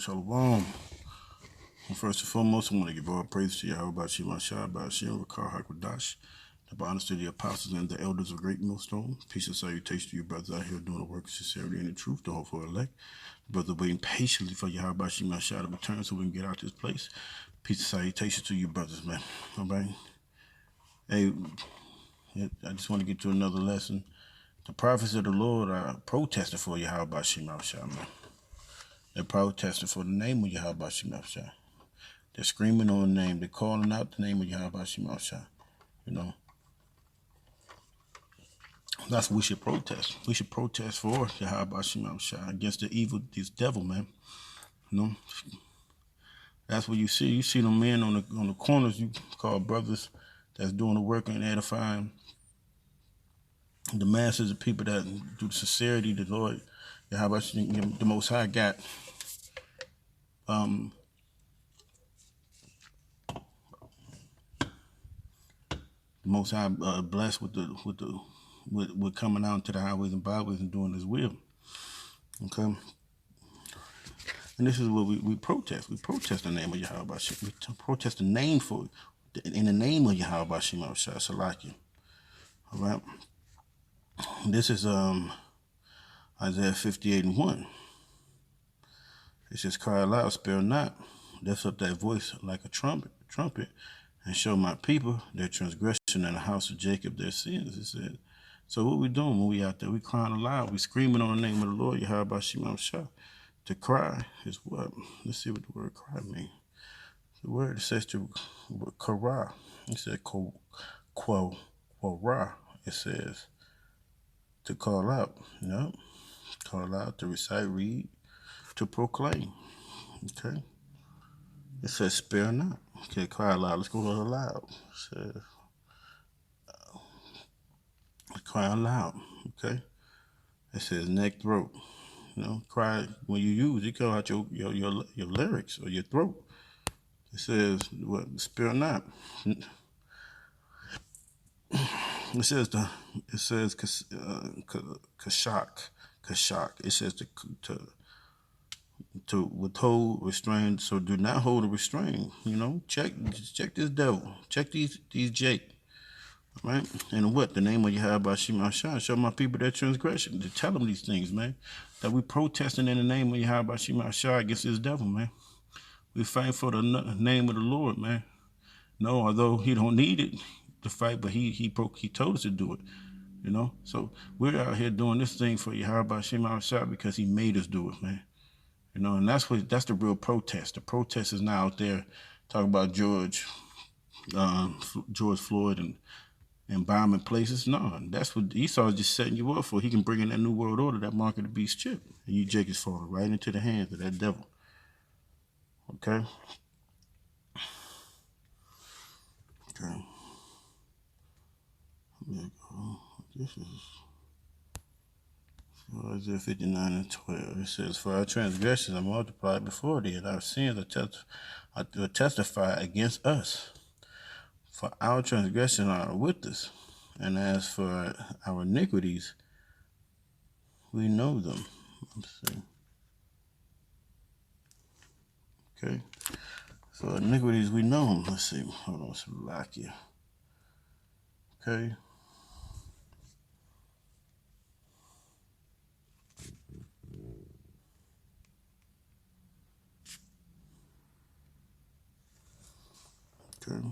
Shalom. First and foremost, I want to give all praise to Yahweh Shema Shah, Bashim, Rakar Hakwadash, the honors to the apostles and the elders of Great Millstone. Peace and salutation to you brothers out here doing the work of sincerity and the truth, the hope for elect. Brother waiting patiently for Yahweh Shema Shah to return so we can get out this place. Peace and salutation to you brothers, man. All right. Hey, I just want to get to another lesson. The prophets of the Lord are protesting for Yahweh Shema Shah, man. They're protesting for the name of Yahweh Shema Shah. They're screaming on the name. They're calling out the name of Yahweh Shema Shah. You know, that's what we should protest. We should protest for Yahweh Shema Shah against the evil, this devil, man. You know, that's what you see. You see them men on the corners. You call brothers that's doing the work and edifying the masses of people that do the sincerity. The Lord, Yahweh, the Most High got. The Most High blessed with coming out to the highways and byways and doing His will. Okay, and this is what we protest. We protest the name of Yahweh. We protest the name in the name of Yahweh Shema Shah Salaki. All right. This is Isaiah 58:1. It says, "Cry aloud, spare not, lift up that voice like a trumpet, and show my people their transgression and the house of Jacob their sins." It said. So what we doing when we out there? We crying aloud. We screaming on the name of the Lord, Yahweh Shema Shah. To cry is what? Let's see what the word cry means. The word, it says to kara. It says ra. It says to call out. You know? Call out, to recite, read, to proclaim. Okay? It says spare not. Okay, cry aloud. Let's go aloud. It says cry aloud. Okay? It says neck, throat. You know, cry when you call out your lyrics or your throat. It says what? Spare not. It says kashak. It says to withhold, restrain. So do not hold or restrain. You know, check this devil. Check these Jake. Right? And what? The name of Yahweh Shema Shah. Show my people their transgression. To tell them these things, man. That we protesting in the name of Yahweh Shema Shah against this devil, man. We fight for the name of the Lord, man. No, although he don't need it to fight, but he told us to do it. You know? So we're out here doing this thing for Yahweh Shema Shah because he made us do it, man. You know, and that's the real protest. The protest is now out there talking about George Floyd and bombing places. No, that's what Esau is just setting you up for. He can bring in that new world order, that mark of the beast chip. And you Jake is falling right into the hands of that devil. Okay? Okay. There you go. This is Isaiah 59:12. It says, "For our transgressions are multiplied before thee, and our sins are testify against us. For our transgressions are with us, and as for our iniquities, we know them." Let's see. Okay. So iniquities, we know them. Let's see. Hold on, Slovakia. Okay. Okay.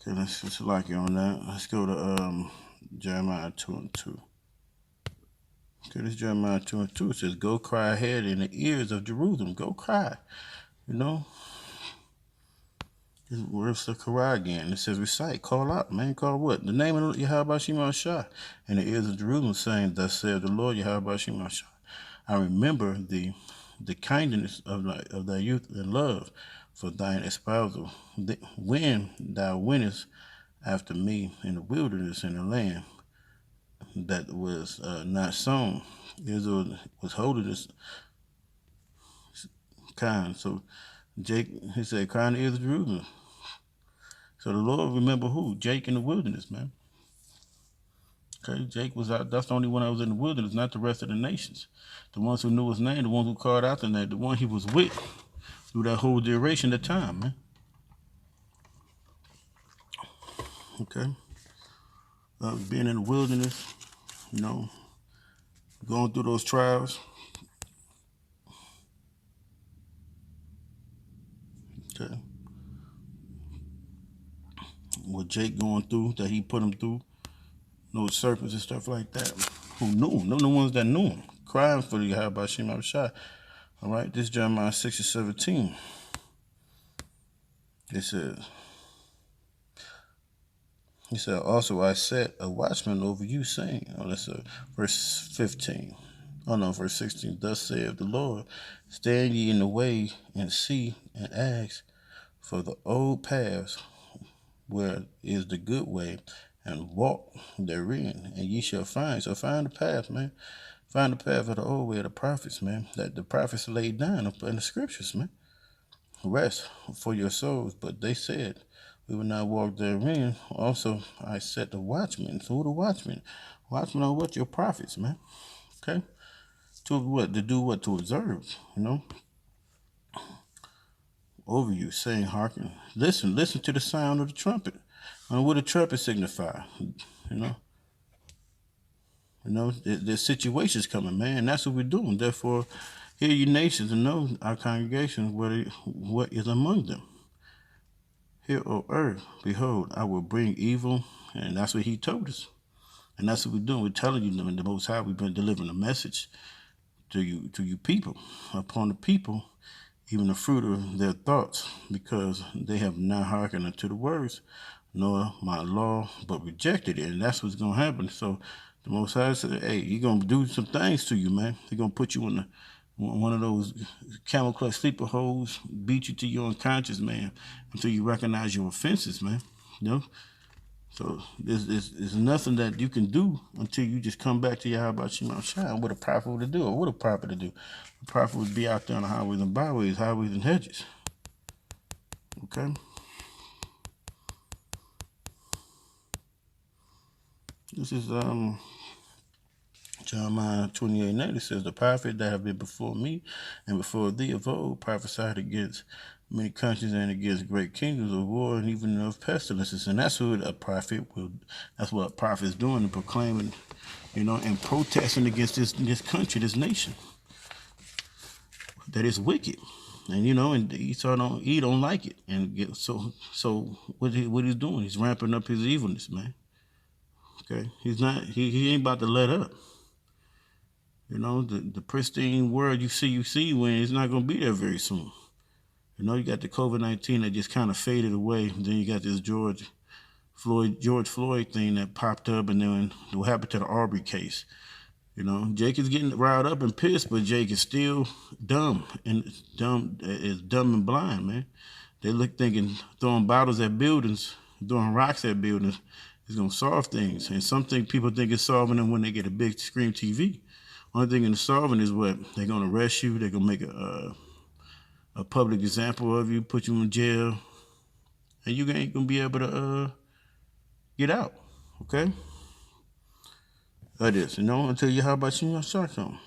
Okay, let's just like it on that. Let's go to Jeremiah 2:2. Okay, this is Jeremiah 2:2. It says, "Go cry ahead in the ears of Jerusalem." Go cry. You know? Where's the Quran again? It says recite, call out, man. Call what? The name of Yahweh Shema Shah in the ears of Jerusalem, saying, "Thus saith the Lord Yahweh Shema Shah. I remember the kindness of thy youth and love for thine espousal, when thou wentest after me in the wilderness in the land that was not sown." Israel was holding this kind. So Jake, he said, "Cry in the ears of Jerusalem." So the Lord remember who? Jake in the wilderness, man. Okay, Jake was out. That's the only one that was in the wilderness, not the rest of the nations. The ones who knew his name, the ones who called out the name, the one he was with through that whole duration of time, man. Okay, being in the wilderness, you know, going through those trials. Okay, what Jake going through, that he put him through, those serpents and stuff like that. Who knew him? The ones that knew him, crying for the Yahweh Shem Abishai. All right, this is Jeremiah 6:17. It says, he said, also I set a watchman over you, saying, oh, that's verse 15. Oh no, verse 16. Thus saith the Lord, stand ye in the way and see and ask for the old paths where is the good way, and walk therein, and ye shall find. So find the path, man. Find the path of the old way of the prophets, man. That the prophets laid down in the scriptures, man. Rest for your souls. But they said, we will not walk therein. Also, I set the watchmen. So who the watchmen? Watchmen are what? Your prophets, man. Okay? To what? To do what? To observe, you know? Over you, saying, hearken. Listen to the sound of the trumpet. And what the trumpet signify, you know? There's situations coming, man. That's what we're doing. Therefore, hear you nations and know our congregations what is among them. Hear, O earth, behold, I will bring evil, and that's what he told us. And that's what we're doing. We're telling you, in the Most High, we've been delivering a message to you people, upon the people, even the fruit of their thoughts, because they have not hearkened unto the words, nor my law, but rejected it. And that's what's going to happen. So the Most High said, hey, he's going to do some things to you, man. He's going to put you in one of those camel clutch sleeper holes, beat you till you're unconscious, man, until you recognize your offenses, man. You know? So there's nothing that you can do until you just come back to Yahweh Shem Shai. What a prophet would do, or what a prophet to do. A prophet would be out there on the highways and byways, highways and hedges. Okay? This is Jeremiah 28:9. It says, the prophet that have been before me and before thee of old prophesied against many countries and against great kingdoms of war and even of pestilences. And that's what a prophet will, that's what a prophet is doing, and proclaiming, and protesting against this country, this nation, that is wicked. And and Esau don't like it. And so what he's doing, he's ramping up his evilness, man. Okay? He ain't about to let up. The pristine world you see when it's not going to be there very soon. You got the COVID-19 that just kind of faded away. Then you got this George Floyd thing that popped up, and then what happened to the Arbery case. Jake is getting riled up and pissed, but Jake is still dumb and blind, man. They thinking throwing bottles at buildings, throwing rocks at buildings is going to solve things. And people think it's solving them when they get a big screen TV. Only thing in solving is what? They're going to arrest you. They're going to make a public example of you, put you in jail, and you ain't going to be able to get out, okay? That is, until you, how about you start something?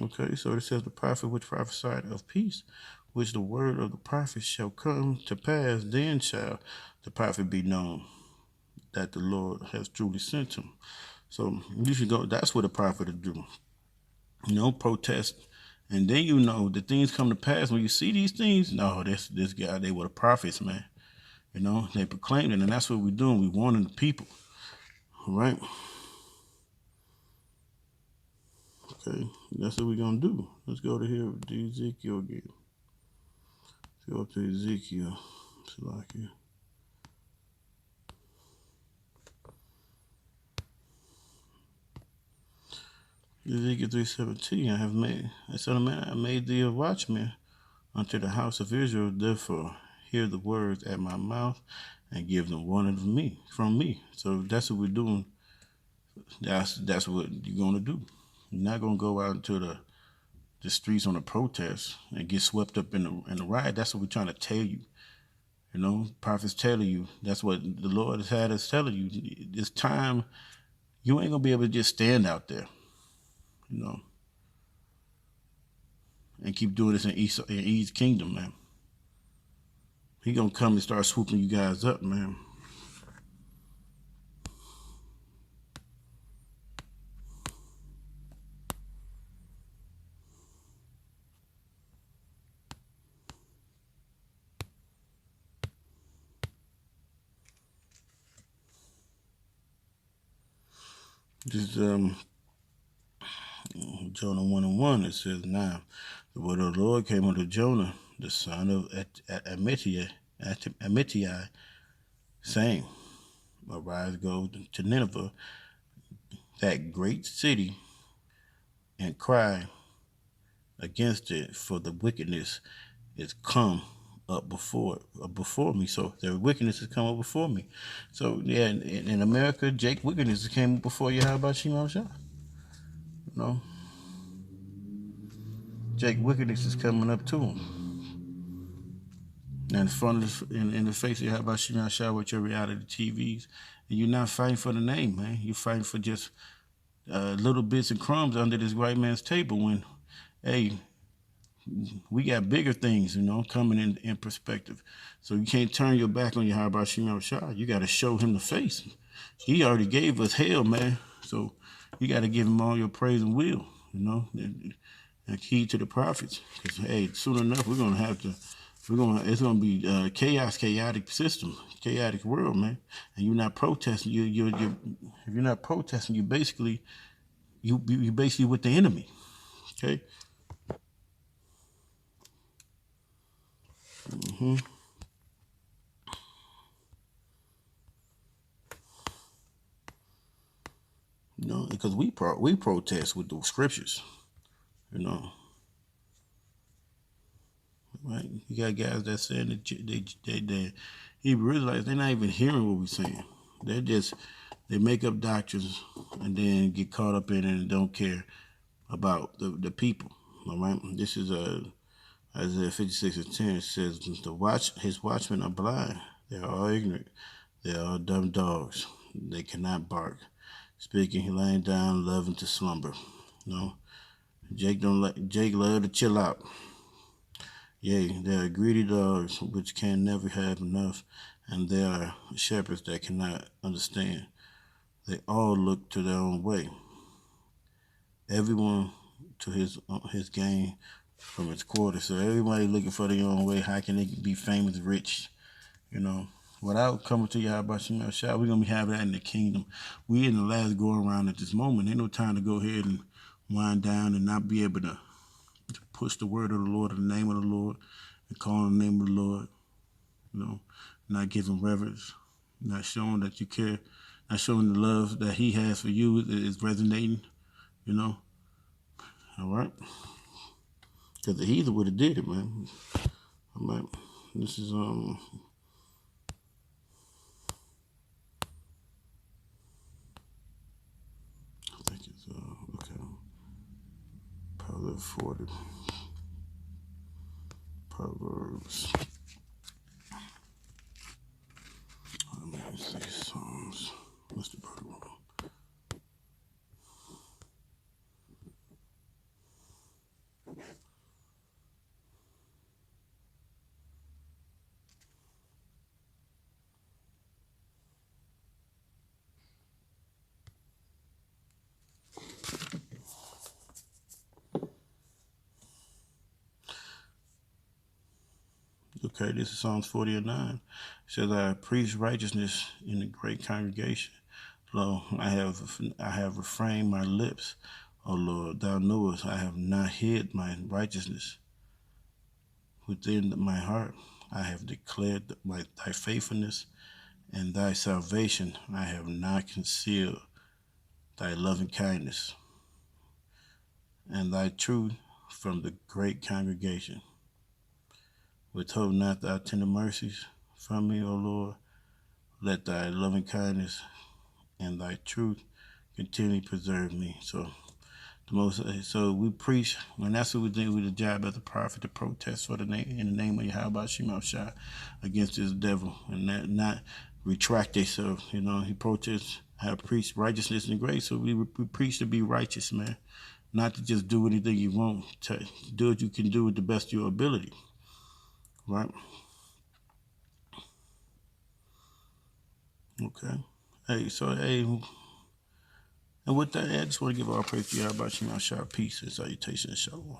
Okay, so it says the prophet which prophesied of peace, which the word of the prophet shall come to pass, then shall the prophet be known that the Lord has truly sent him. So you should go, that's what a prophet would do. Protest. And then the things come to pass when you see these things. No, this guy, they were the prophets, man. They proclaimed it, and that's what we're doing. We're warning the people. All right? Okay, that's what we're going to do. Let's go to here to Ezekiel again. Let's go up to Ezekiel. Salakia. Ezekiel 3:17. I said, man, I made thee a watchman unto the house of Israel. Therefore, hear the words at my mouth and give them warning from me. So that's what we're doing. That's what you're going to do. You're not going to go out into the streets on a protest and get swept up in the riot. That's what we're trying to tell you. You know, prophets telling you. That's what the Lord has had us telling you. This time, you ain't gonna be able to just stand out there, you know, and keep doing this in Eve's kingdom, man. He gonna come and start swooping you guys up, man. This Jonah 1:1. It says, "Now the word of the Lord came unto Jonah, the son of Amittai, saying, Arise, go to Nineveh, that great city, and cry against it, for the wickedness is come up before me." So their wickedness has come up before me. So yeah, in America, Jake wickedness came up before you. How about Shimon Shah? You know, Jake wickedness is coming up to him. And in front of in the face of how about Shimon Shah with your reality TVs, and you're not fighting for the name, man. You're fighting for just little bits and crumbs under this white man's table. When, hey, we got bigger things, you know, coming in perspective. So you can't turn your back on your Harabah Shimon Shah. You got to show him the face. He already gave us hell, man. So you got to give him all your praise and will, you know, and heed to the prophets. Because, hey, soon enough, we're going to have to, it's going to be chaotic system, chaotic world, man. And you're not protesting. If you're not protesting, you basically with the enemy, okay? Mm-hmm. You know, because we protest with the scriptures, you know. Right? You got guys that saying that they Hebrew Israelites, they're not even hearing what we're saying. They make up doctrines and then get caught up in it and don't care about the people. All right. This is Isaiah 56:10. It says, his watchmen are blind. They are all ignorant. They are all dumb dogs. They cannot bark. Speaking, he laying down, loving to slumber. You know, Jake love to chill out. Yea, they are greedy dogs which can never have enough, and they are shepherds that cannot understand. They all look to their own way, everyone to his gain from its quarter. So everybody looking for their own way. How can they be famous, rich? You know, without coming to Yahweh Shemel Shah, we're gonna be having that in the kingdom. We in the last go around at this moment. Ain't no time to go ahead and wind down and not be able to push the word of the Lord, in the name of the Lord, and call on the name of the Lord. You know, not giving reverence, not showing that you care, not showing the love that He has for you is resonating. You know, all right, because the heathen would have did it, man. All right, this is I think it's okay. Proverbs 40. Proverbs. Let me see Psalms. What's the bird one? Okay, this is Psalms 40:9. It says, "I preach righteousness in the great congregation. Lo, I have refrained my lips. O Lord, thou knowest I have not hid my righteousness within my heart. I have declared thy faithfulness and thy salvation. I have not concealed thy loving kindness and thy truth from the great congregation. Withhold not thy tender mercies from me, O Lord. Let thy loving kindness and thy truth continually preserve me." So The most. So we preach, and that's what we do with the job as a prophet, to protest for the name in the name of Yahweh Shema Shai against this devil, and not retract themselves. You know, he protests, have preached righteousness and grace. So we preach to be righteous, man, not to just do anything you want. To do what you can do with the best of your ability, right? Okay. Hey, so hey, and with that, I just want to give all praise to Yahweh Shema Shai, peace and salutation and shalom.